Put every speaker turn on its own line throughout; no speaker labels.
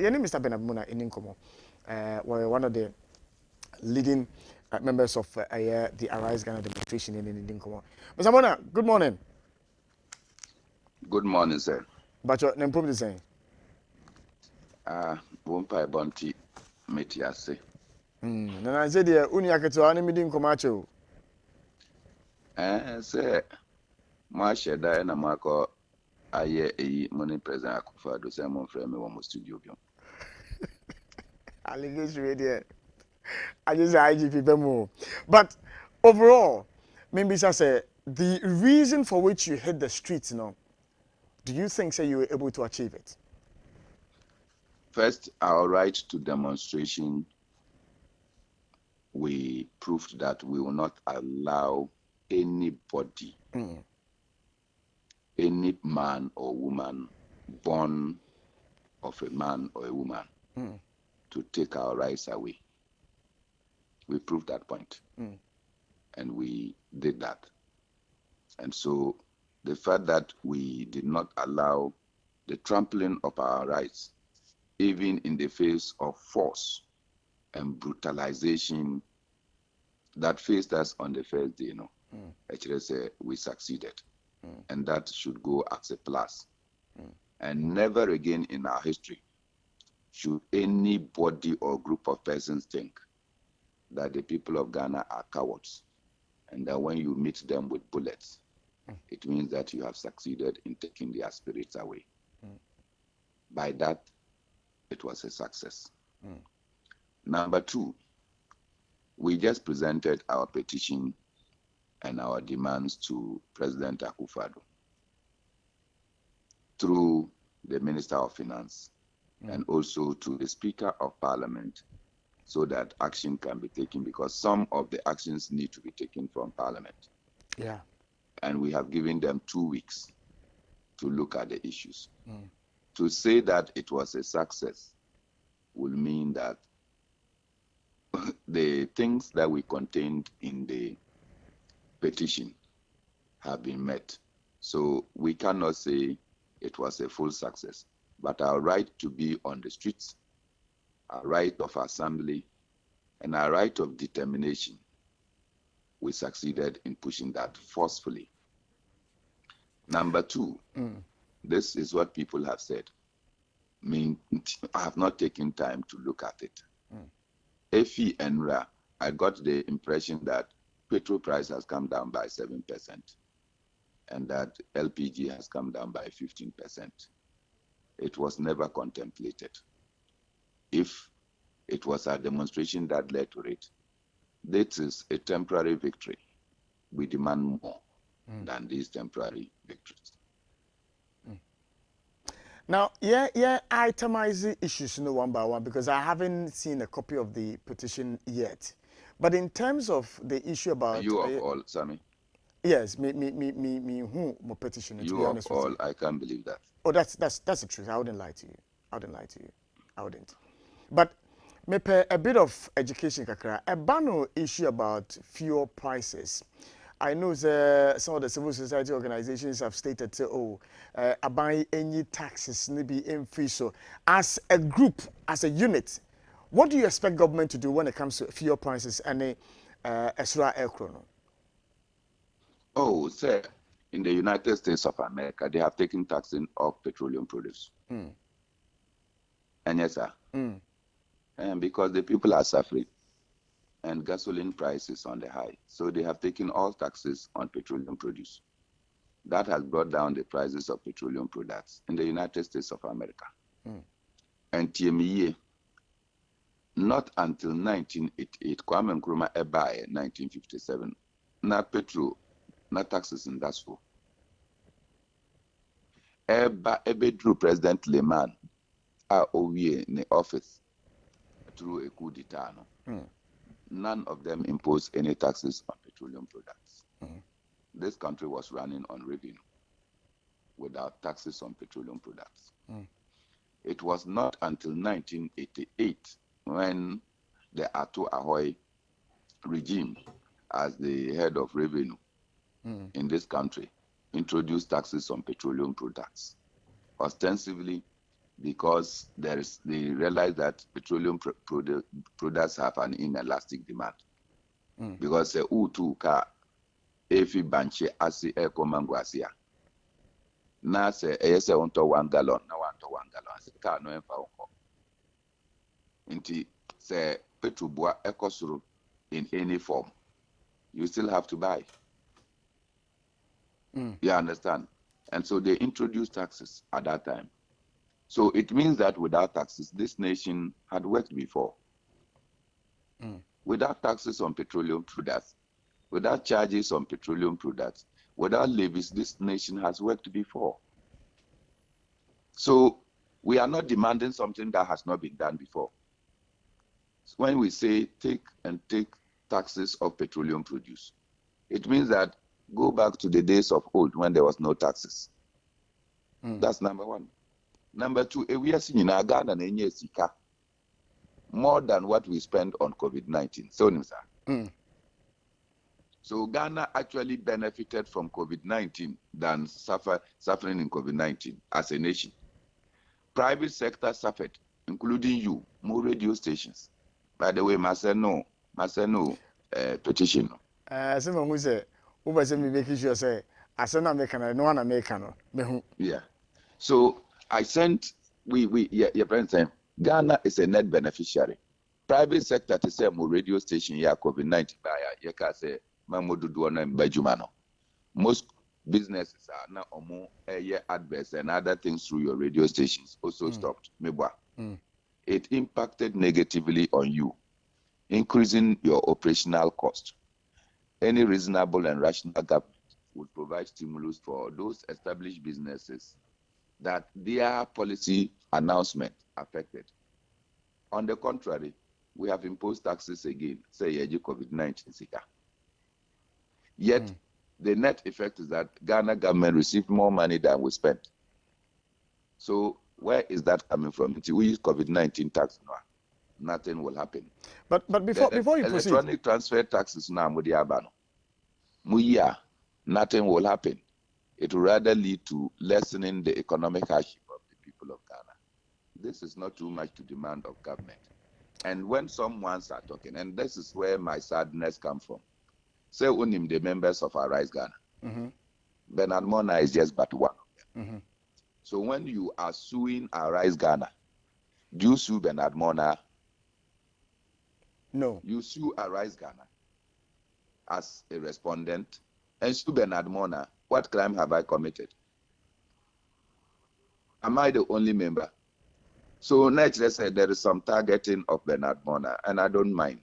your name is Mr. Mornah in Nkomo. We're one of the leading members of the Arise Ghana demonstration in Nkomo. Mr. Mornah, good morning.
Good morning, sir.
But your name probably saying.
Wumpa Bonti Metiase.
And I said, yeah, Uniaketo, I need Nkomacho.
Sir, Masha Diana Marco, aye, money President Akufo-Addo, Simon Frame, one studio.
Allegation radio. I just say IGP Bemo. But overall, maybe say the reason for which you hit the streets, do you think say you were able to achieve it?
First, our right to demonstration, we proved that we will not allow anybody, any man or woman born of a man or a woman, to take our rights away. We proved that point. And we did that. And so the fact that we did not allow the trampling of our rights, even in the face of force and brutalization that faced us on the first day, actually say we succeeded. And that should go as a plus. And never again in our history should anybody or group of persons think that the people of Ghana are cowards, and that when you meet them with bullets, it means that you have succeeded in taking their spirits away. By that, it was a success. Number two, we just presented our petition and our demands to President Akufo-Addo through the Minister of Finance and also to the Speaker of Parliament, so that action can be taken, because some of the actions need to be taken from Parliament.
Yeah.
And we have given them 2 weeks to look at the issues. To say that it was a success will mean that the things that we contained in the petition have been met. So we cannot say it was a full success, but our right to be on the streets, our right of assembly, and our right of determination, we succeeded in pushing that forcefully. Number two, this is what people have said. I have not taken time to look at it. Efi and Ra, I got the impression that petrol price has come down by 7%, and that LPG has come down by 15%. It was never contemplated. If it was a demonstration that led to it, this is a temporary victory. We demand more than these temporary victories.
Now, itemize the issues one by one, because I haven't seen a copy of the petition yet. But in terms of the issue about
Are you of all, Sammy?
Yes, me who my petition. To
you
be
of
honest
all,
with you.
I can't believe that.
Oh, that's the truth. I wouldn't lie to you. I wouldn't. But me pay a bit of education kakra. A bano issue about fuel prices. I know some of the civil society organizations have stated, buy any taxes maybe in free. So, as a group, as a unit, what do you expect government to do when it comes to fuel prices and extra air chrono?
Oh, sir, in the United States of America, they have taken taxing of petroleum produce. And yes, sir. And because the people are suffering and gasoline prices on the high, so they have taken all taxes on petroleum produce. That has brought down the prices of petroleum products in the United States of America. And TME, not until 1988, Kwame Nkrumah Ebae, 1957, na petrol, na taxes in that school. Drew President Lehman, OVA in the office through a coup d'etat. None of them imposed any taxes on petroleum products. This country was running on revenue without taxes on petroleum products. It was not until 1988 when the Ato Ahoy regime, as the head of revenue in this country, introduced taxes on petroleum products. Ostensibly, because they realize that petroleum products have an inelastic demand. Because utu ka efi banche asi ekomango asia. Na se eyese onto 1 gallon na wanto 1 gallon se ka no enfa onko. Inti se petrobua ekosuru in any form, you still have to buy. You understand? And so they introduced taxes at that time. So it means that without taxes, this nation had worked before. Without taxes on petroleum products, without charges on petroleum products, without levies, this nation has worked before. So we are not demanding something that has not been done before. When we say take taxes of petroleum produce, it means that go back to the days of old when there was no taxes. That's number one. Number two, we are seeing Ghana na sika more than what we spend on COVID-19. So Ghana actually benefited from COVID-19 than suffering in COVID-19 as a nation. Private sector suffered, including you, more radio stations. By the way, Maseno petition.
Someone who say, who was making sure say, I send American, no one American.
Yeah. So I sent, your president, Ghana is a net beneficiary. Private sector to say more radio station, COVID-19, you can say, most businesses are now more adverts and other things through your radio stations also stopped. It impacted negatively on you, increasing your operational cost. Any reasonable and rational government would provide stimulus for those established businesses that their policy announcement affected. On the contrary, we have imposed taxes again, say COVID-19 sika. Yet, the net effect is that Ghana government received more money than we spent. So where is that coming from? If we use COVID-19 tax now, nothing will happen.
But before you proceed,
electronic transfer taxes now, nothing will happen. It will rather lead to lessening the economic hardship of the people of Ghana. This is not too much to demand of government. And when someone starts talking, and this is where my sadness comes from, say only the members of Arise Ghana. Bernard Mornah is just but one of them. So when you are suing Arise Ghana, do you sue Bernard Mornah?
No.
You sue Arise Ghana as a respondent and sue Bernard Mornah. What crime have I committed? Am I the only member? So naturally said there is some targeting of Bernard Mornah, and I don't mind.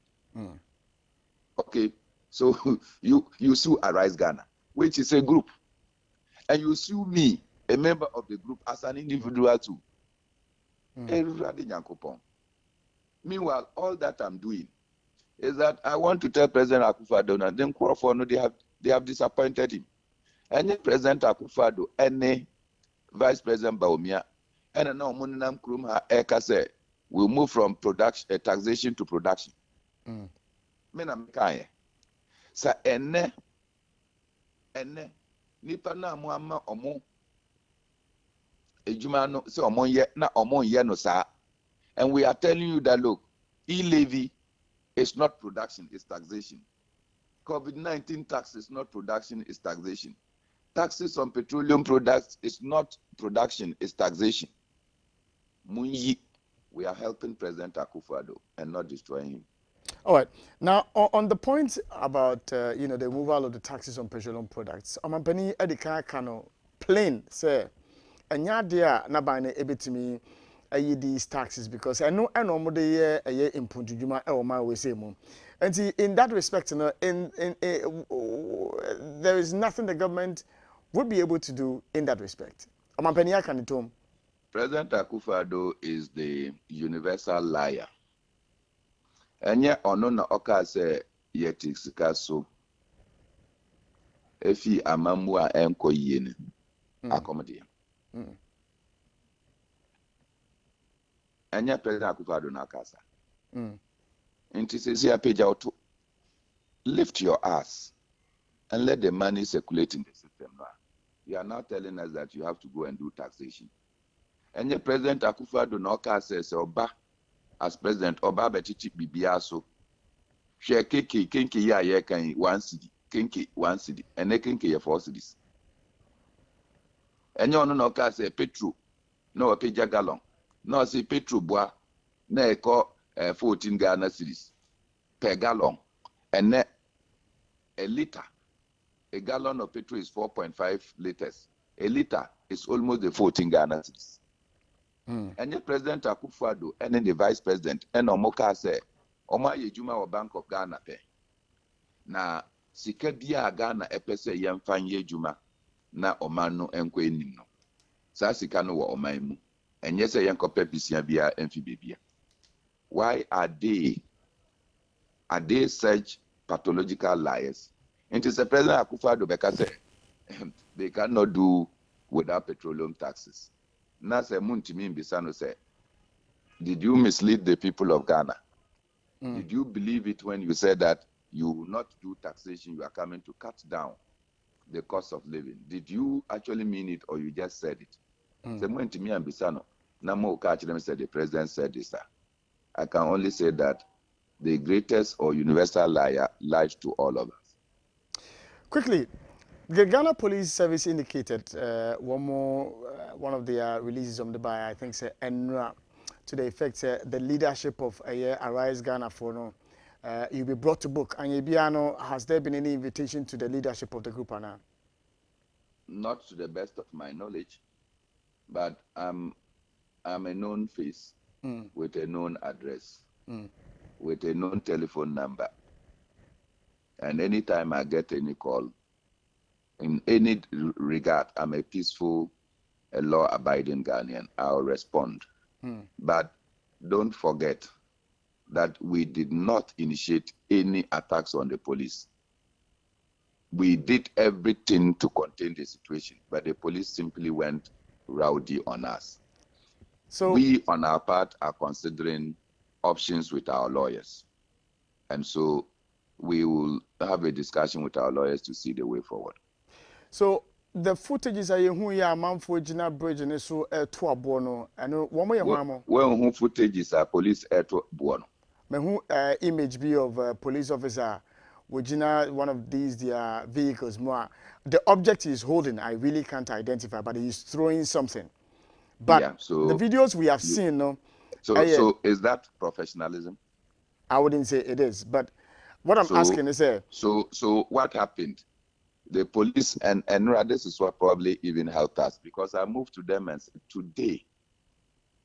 Okay, so you sue Arise Ghana, which is a group, and you sue me, a member of the group, as an individual too. Meanwhile, all that I'm doing is that I want to tell President Akufo-Addo and then Crawford, they have disappointed him. Any President Akufo-Addo, any Vice President Bawumia, and now Munam Krum Eka say we'll move from taxation to production. Sa ene nipa na mo ama omo ejuma no se omo ye no sa, and we are telling you that look, e-levy is not production, it's taxation. COVID-19 tax is not production, it's taxation. Taxes on petroleum products is not production, it's taxation. We are helping President Akufo-Addo and not destroying him.
All right. Now, on the point about the removal of the taxes on petroleum products, Amampani Edika Kano plain say, Enyadia Nabane ebitimi these taxes because I know de ye impunjuma e ma we say mo. And see, in that respect, there is nothing the government would be able to do in that respect. Amampani Akanitom.
President Akufo-Addo is the universal liar. Enye ono na oka se yetisika so efi amamu a enko yene accommodate. Enye President Akufo-Addo na kasa. Inti sisi ya page out, lift your ass and let the money circulate in the system now. You are now telling us that you have to go and do taxation. And the President Akufo-Addo no says Oba as president Oba betichi bibia so. Share kenke ya ye kan 1 cedi, kenke 1 cedi, and ne kenke ye 4 cedis. And you no say petrol no peja gallon. No say petrol bois na e ko 14 Ghana cedis per gallon. And ne a liter, a gallon of petrol is 4.5 liters. A liter is almost the 14 Ghana cedis. And the President Akufo-Addo and then the Vice President and Omoka say, Oma yejuma wa Bank of Ghana pe. Na sika biya Ghana epese yemfa yejuma na omano enkwe enim no. Sa sika no wa oman mu. Enye se yenkope bisia biya emfi bebia. Why are they such pathological liars? It is the President Akufo-Addo beka say they cannot do without petroleum taxes. Na se muntimi mbisano say, did you mislead the people of Ghana? Did you believe it when you said that you will not do taxation, you are coming to cut down the cost of living? Did you actually mean it or you just said it? So when to me and Bisano, Namo Kachem said the president said this. I can only say that the greatest or universal liar lied to all of us.
Quickly, the Ghana Police Service indicated one of their releases on the buy, I think, say Enra, to the effect the leadership of Arise Ghana for no, you'll be brought to book. And Yebiano, has there been any invitation to the leadership of the group, Anna?
Not to the best of my knowledge, but I'm a known face with a known address, with a known telephone number. And anytime I get any call, in any regard, I'm a peaceful, a law-abiding Ghanaian. I'll respond. But don't forget that we did not initiate any attacks on the police. We did everything to contain the situation, but the police simply went rowdy on us. So we, on our part, are considering options with our lawyers. And so we will have a discussion with our lawyers to see the way forward.
So the footages are who ya man for Gina Bridge and so to a bono and one way
well, who footages are police to bono.
Me who image be of police officer with one of these their vehicles more. The object is holding, I really can't identify, but he's throwing something. But
yeah, so
the videos we have seen, no.
So is that professionalism?
I wouldn't say it is, but what I'm asking is
so what happened? The police and this is what probably even helped us, because I moved to them and said, today,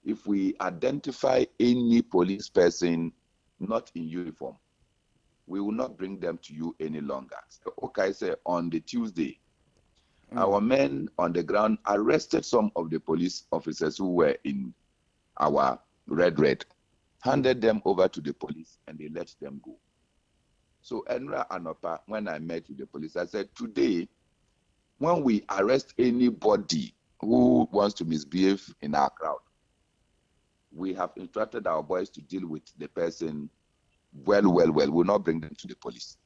if we identify any police person not in uniform, we will not bring them to you any longer. So, okay, so on the Tuesday, our men on the ground arrested some of the police officers who were in our red, handed them over to the police, and they let them go. So Enra Anopa, when I met with the police, I said, today, when we arrest anybody who wants to misbehave in our crowd, we have instructed our boys to deal with the person well. We'll not bring them to the police.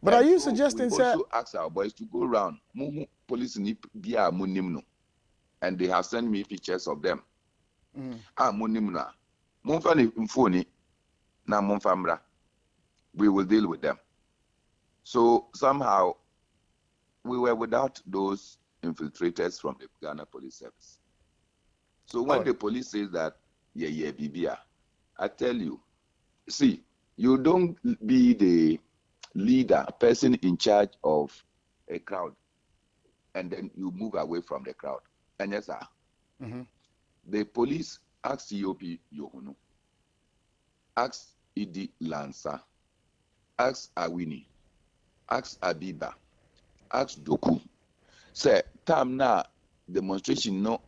But and are you suggesting,
sir? We also ask our boys to go around. Police and they have sent me pictures of them. We will deal with them. So somehow we were without those infiltrators from the Ghana Police Service. So when the police says that, Bibia, I tell you, see, you don't be the leader, person in charge of a crowd, and then you move away from the crowd. And yes, sir, the police asked COP Yohunu, asked Idi Lansa, ask Awini, ask Abiba, ask Doku. Say, time now, demonstration no,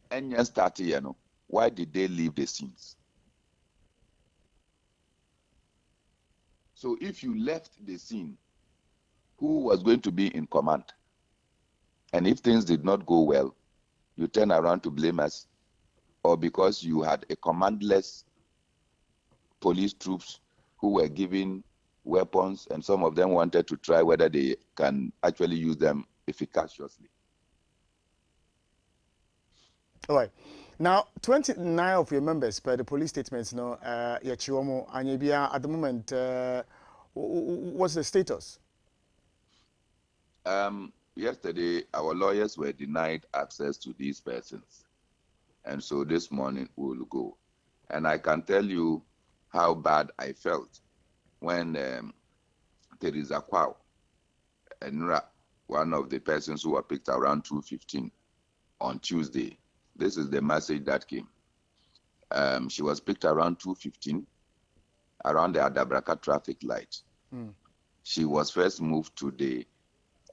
and just started, you know. Why did they leave the scenes? So if you left the scene, who was going to be in command? And if things did not go well, you turn around to blame us, or because you had a commandless police troops who were given weapons, and some of them wanted to try whether they can actually use them efficaciously.
All right. Now, 29 of your members, per the police statements, no, Yachiwomo, Anyebia, at the moment, what's the status?
Yesterday, our lawyers were denied access to these persons. And so this morning we'll go. And I can tell you how bad I felt when Teresa Kwao and one of the persons who were picked around 2:15 on Tuesday. This is the message that came. She was picked around 2:15 around the Adabraka traffic light. She was first moved to the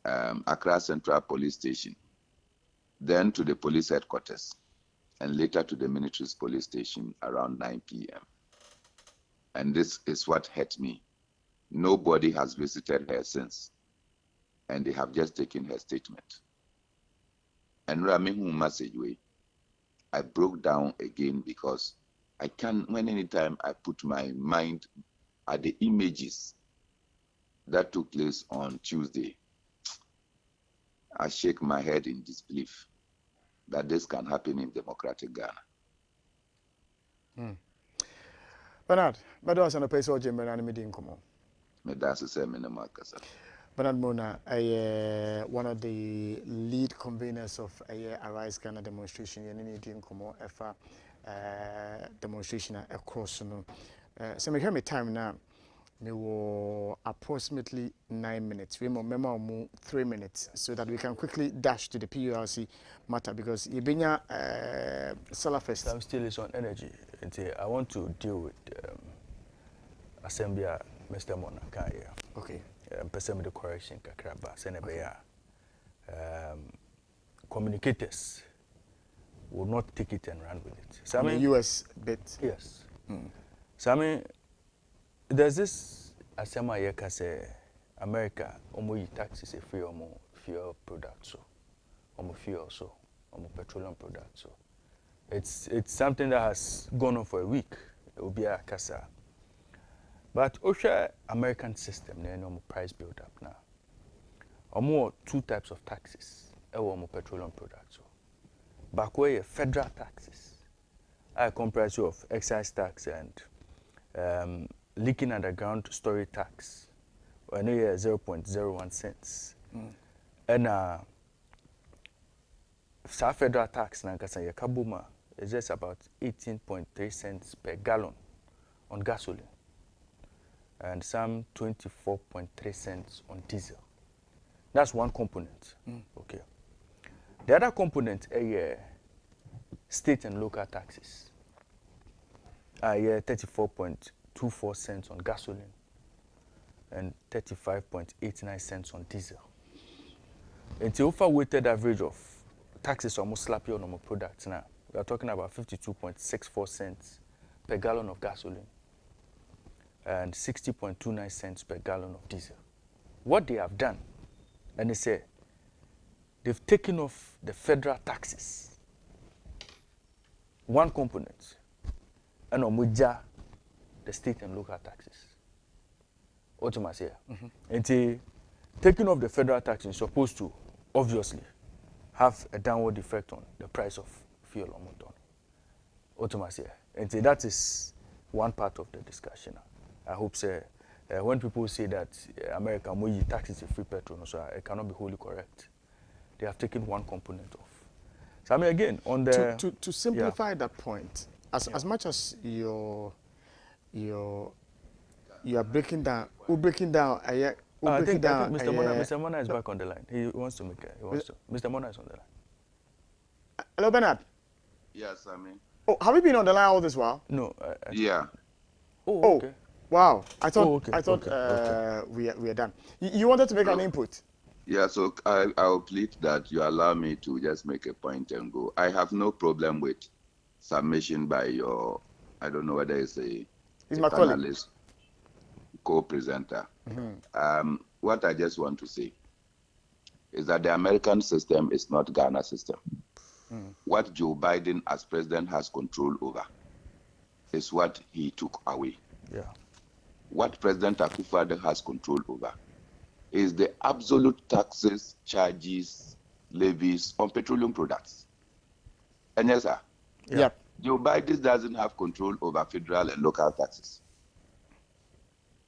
Accra Central Police Station, then to the police headquarters, and later to the military's police station around 9 p.m. And this is what hurt me. Nobody has visited her since, and they have just taken her statement. And Ramihu message way, I broke down again because I can, when anytime I put my mind at the images that took place on Tuesday, I shake my head in disbelief that this can happen in democratic Ghana.
Bernard, but also no place or Jim Bernard meeting come on.
That's the same in the market.
Bernard Mornah, one of the lead conveners of Arise Ghana demonstration, and any doing come on demonstration across. So me hear me time now. Me were approximately 9 minutes. We more 3 minutes, so that we can quickly dash to the PURC matter because Ibenya Salafest.
Time still is on energy. I want to deal with Assembly Mr. Mornah.
Okay.
Person with the correction kakraba Senebeya. Communicators will not take it and run with it.
So the US bit.
Yes. So I mean, there's this Asema Yeka say America omo taxes free omo fuel products so omo fuel so omo petroleum products so it's something that has gone on for a week. It will be a kasa. But Osha American system there no price build up now. Omo two types of taxes. Omo petroleum products so. Back where federal taxes. I comprise of excise tax and leaking underground storage tax. I know 0.01 cents. And federal tax na kasa yakabuma is just about 18.3 cents per gallon on gasoline and some 24.3 cents on diesel. That's one component. Okay. The other component is state and local taxes. 34.24 cents on gasoline and 35.89 cents on diesel. And the overweighted average of taxes almost slap you on our products now. We are talking about 52.64 cents per gallon of gasoline and 60.29 cents per gallon of diesel. What they have done, and they say, they've taken off the federal taxes, one component, and omuja the state and local taxes. What am I saying? And taking off the federal tax is supposed to obviously have a downward effect on the price of fuel on motor. What am I saying? And that is one part of the discussion. I hope when people say that America taxes a free petrol, so it cannot be wholly correct. They have taken one component off. So I mean again on the
to simplify that point, as much as you're breaking down,
I think Mr. Mornah is back on the line. He wants to make it. Mr. Mornah is on the line.
Hello, Bernard.
Yes, I mean.
Oh, have you been on the line all this while?
No.
Yeah.
Oh, okay.
Wow. I thought
Okay.
we are done. You wanted to make an input?
Yeah, so I'll plead that you allow me to just make a point and go. I have no problem with submission by your, I don't know whether it's a panelist, co-presenter. What I just want to say is that the American system is not Ghana system. What Joe Biden as president has control over is what he took away.
Yeah.
What President Akufo-Addo has control over is the absolute taxes, charges, levies on petroleum products. And yes, sir.
Yep.
Joe Biden doesn't have control over federal and local taxes.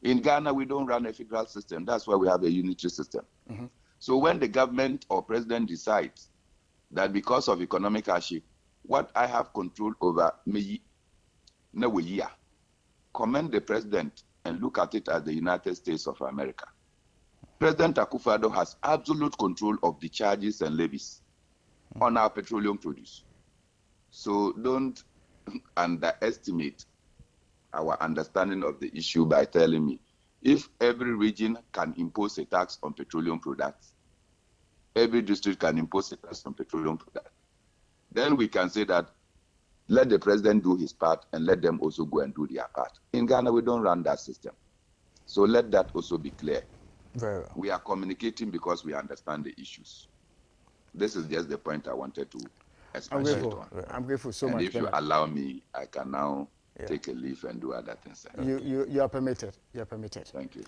In Ghana, we don't run a federal system. That's why we have a unitary system. So when the government or president decides that because of economic hardship, what I have control over me, no year, commend the president and look at it as the United States of America. President Akufo-Addo has absolute control of the charges and levies on our petroleum produce. So don't underestimate our understanding of the issue by telling me if every region can impose a tax on petroleum products, every district can impose a tax on petroleum products, then we can say that let the president do his part and let them also go and do their part. In Ghana, we don't run that system. So let that also be clear.
Very well.
We are communicating because we understand the issues. This is just the point I wanted to
I'm
expatiate
grateful.
on.
I'm grateful so
And
much.
if you
Bernard.
allow me, I can now
Yeah.
take a leave and do other things.
You are permitted. You are permitted.
Thank you.